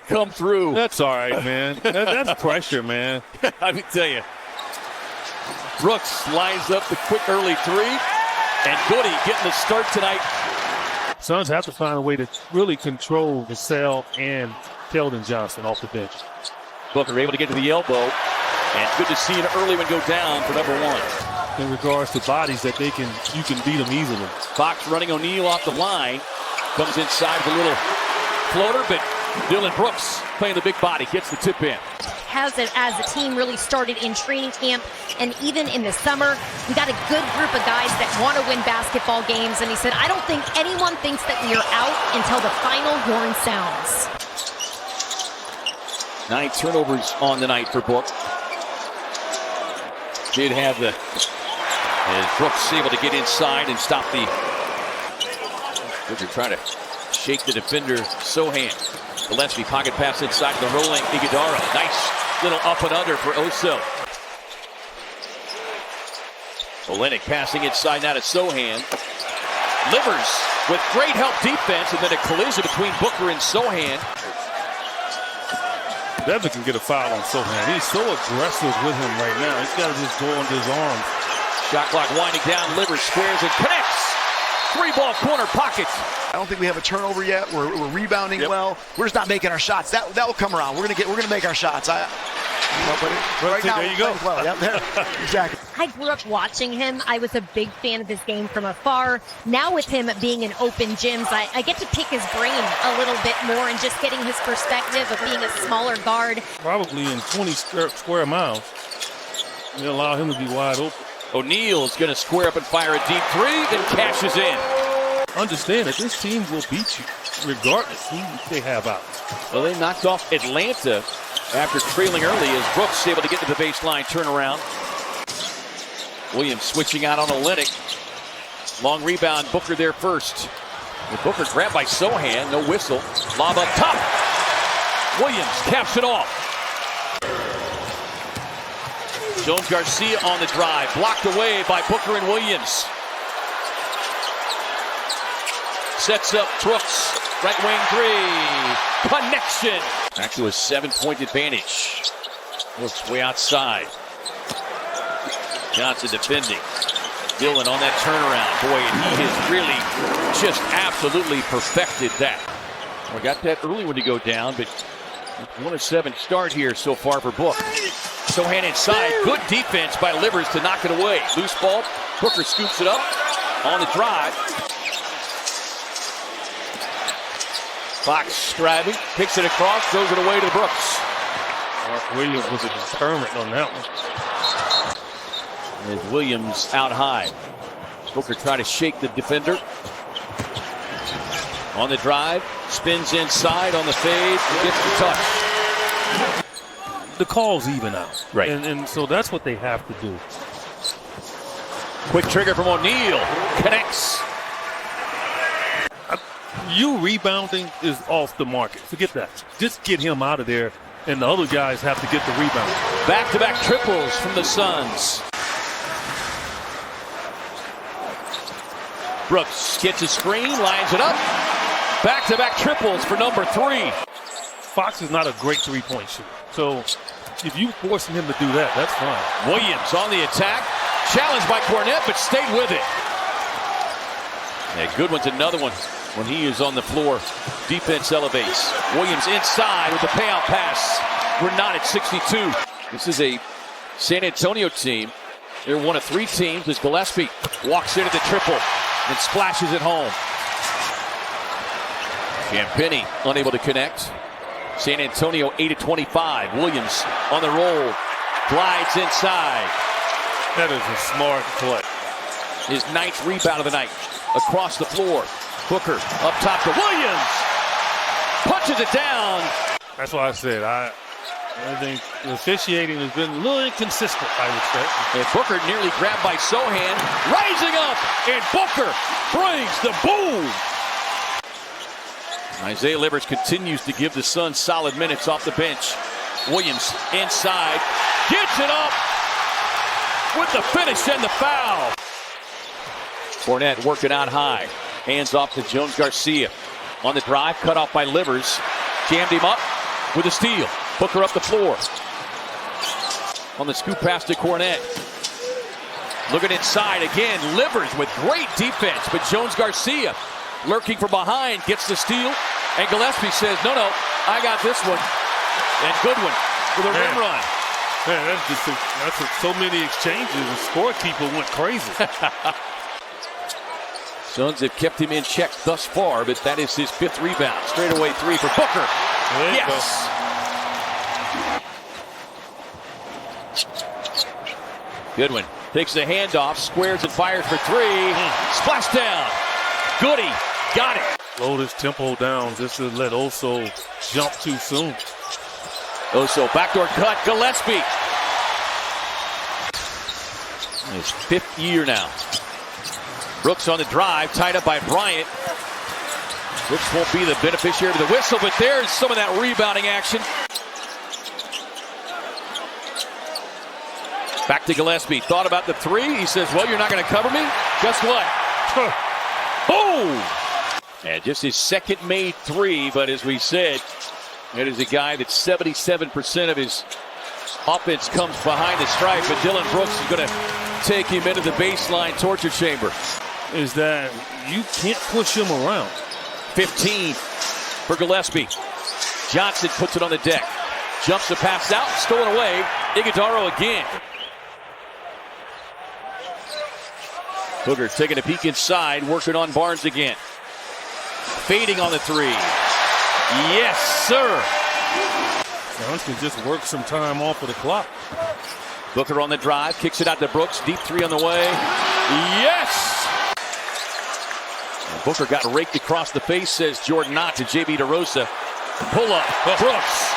come through. That's all right, man. That's pressure, man. Let me tell you. Brooks lines up the quick early three. And Goody getting the start tonight. Suns have to find a way to really control Vassell and Keldon Johnson off the bench. Booker able to get to the elbow. And good to see an early one go down for number one. In regards to bodies that you can beat them easily. Fox running O'Neal off the line. Comes inside with a little floater, but Dillon Brooks playing the big body, gets the tip in. Has it as a team really started in training camp and even in the summer. We got a good group of guys that want to win basketball games. And he said, I don't think anyone thinks that we are out until the final horn sounds. 9 turnovers on the night for Book. Did have the... As Brooks able to get inside and stop the... Booker trying to shake the defender, Sohan. Gillespie pocket pass inside the rolling Ighodaro. Nice little up and under for Oso. Olenek passing inside now to Sohan. Livers with great help defense, and then a collision between Booker and Sohan. Devin can get a foul on Sohan. He's so aggressive with him right now. He's got to just go under his arms. Shot clock winding down. Livers squares and connects. 3-ball corner pocket. I don't think we have a turnover yet. We're rebounding well. We're just not making our shots. That will come around. We're gonna make our shots. Right now, there you go. Well. Yep, there. Exactly. I grew up watching him. I was a big fan of his game from afar. Now with him being in open gyms, I get to pick his brain a little bit more and just getting his perspective of being a smaller guard. Probably in 20 square miles. They allow him to be wide open. O'Neal's going to square up and fire a deep three, then cashes in. Understand that this team will beat you regardless who they have out. Well, they knocked off Atlanta after trailing early as Brooks able to get to the baseline turnaround. Williams switching out on Olenek. Long rebound, Booker there first. With Booker grabbed by Sohan, no whistle. Lob up top. Williams caps it off. Jones Garcia on the drive, blocked away by Booker and Williams. Sets up Brooks, right wing three, connection. Back to a 7-point advantage. Brooks way outside. Johnson defending. Dillon on that turnaround. Boy, and he has really just absolutely perfected that. We got that early one to go down, but 1-7 start here so far for Book. Sohan inside. Good defense by Livers to knock it away. Loose ball. Booker scoops it up on the drive. Fox striving. Picks it across. Throws it away to Brooks. Mark Williams was determined on that one. And Williams out high. Booker trying to shake the defender. On the drive. Spins inside on the fade. Gets the touch. The calls even out. Right. And so that's what they have to do. Quick trigger from O'Neal. Connects. You rebounding is off the market. Forget that. Just get him out of there, and the other guys have to get the rebound. Back-to-back triples from the Suns. Brooks gets a screen, lines it up. Back-to-back triples for number 3. Fox is not a great three-point shooter. So if you forcing him to do that, that's fine. Williams on the attack. Challenged by Cornette, but stayed with it. And Goodwin's another one when he is on the floor. Defense elevates. Williams inside with the payout pass. We're not at 62. This is a San Antonio team. They're one of 3 teams as Gillespie walks into the triple and splashes it home. Campini unable to connect. San Antonio 8-25. Williams on the roll. Glides inside. That is a smart play. His 9th rebound of the night. Across the floor. Booker up top to Williams. Punches it down. That's why I said I think the officiating has been a little inconsistent, I would say. And Booker nearly grabbed by Sohan. Rising up. And Booker brings the boom. Isaiah Livers continues to give the Suns solid minutes off the bench. Williams inside. Gets it up with the finish and the foul. Cornette working out high. Hands off to Jones Garcia. On the drive, cut off by Livers. Jammed him up. with a steal. Booker up the floor. On the scoop pass to Cornet. Looking inside again. Livers with great defense, but Jones Garcia lurking from behind gets the steal. And Gillespie says, no, I got this one. And Goodwin with a rim run. Man, that's so many exchanges. The scorekeeper went crazy. Suns have kept him in check thus far, but that is his 5th rebound. Straightaway 3 for Booker. Yes. Goodwin takes the handoff, squares and fires for 3. Splash down. Goody got it. Slow this tempo down just to let Oso jump too soon. Oso backdoor cut. Gillespie. His 5th year now. Brooks on the drive, tied up by Bryant. Brooks won't be the beneficiary of the whistle, but there's some of that rebounding action. Back to Gillespie. Thought about the 3. He says, well, you're not going to cover me? Guess what? Boom! And just his 2nd made 3, but as we said, it is a guy that 77% of his offense comes behind the stripe, but Dillon Brooks is going to take him into the baseline torture chamber. Is that you can't push him around. 15 for Gillespie. Johnson puts it on the deck. Jumps the pass out, stolen away. Ighodaro again. Booker taking a peek inside, working on Barnes again. Fading on the 3. Yes, sir. Suns can just work some time off of the clock. Booker on the drive, kicks it out to Brooks. Deep 3 on the way. Yes! And Booker got raked across the face, says Jordan Knott to J.B. DeRosa. Pull up, Brooks.